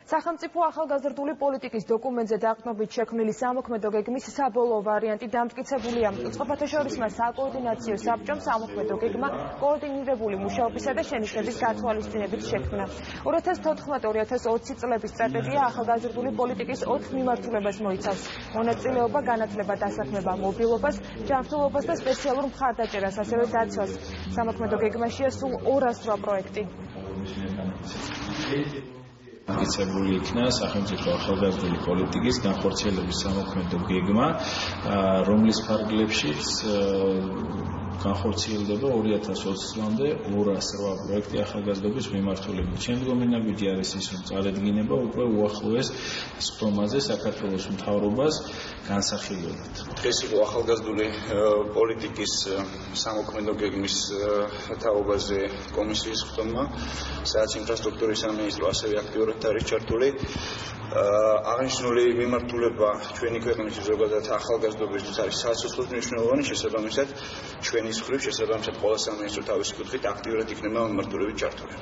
სახელმწიფო ახალგაზრდული პოლიტიკის დოკუმენტზე დაყრდნობით შექმნილი სამოქმედო გეგმის საბოლოო ვარიანტი დამტკიცებულია. წყობათა შორისმა საკოორდინაციო საბჭომ სამოქმედო გეგმა კოორდინირებული მუშაობისა და შენიშვნების გათვალისწინებით შექმნა. 2014-2020 წლების სტრატეგია ახალგაზრდული პოლიტიკის 4 მიმართულებას მოიცავს: მონაწილეობა, განათლება, დასაქმება, მობილობას, ჯანმრთელობას და სპეციალურ მხარდაჭერას, ასევე დაცვას. სამოქმედო გეგმაშია სულ 208 პროექტი. Დამტკიცებული იქნა სახელმწიფო ახალგაზრდული პოლიტიკის განხორციელების სამოქმედო გეგმა, რომლის ფარგლებშიც განხორციელდება 2020 წლამდე 208 პროექტი ახალგაზრდობის მიმართულებით. შემდგომი ნაბიჯი არის ის, რომ წარედგინება უკვე უახლოეს სხდომაზე საქართველოს მთავრობას განსახილველად. დღეს იყო ახალგაზრდული პოლიტიკის სამოქმედო გეგმის თაობაზე კომისიის სხდომა, სადაც ინფრასტრუქტურის სამინისტრო ასევე აქტიურად არის ჩართული. აღნიშნული მიმართულება ჩვენი ქვეყნის ზოგადად ახალგაზრდობისთვის არის სასაცილოდ მნიშვნელოვანი, შესაბამისად ჩვენი მხრივ შესაბამისად ყველა სამინისტრო თავისი კუთხით აქტიურად იქნება მიმართულებით ჩართული.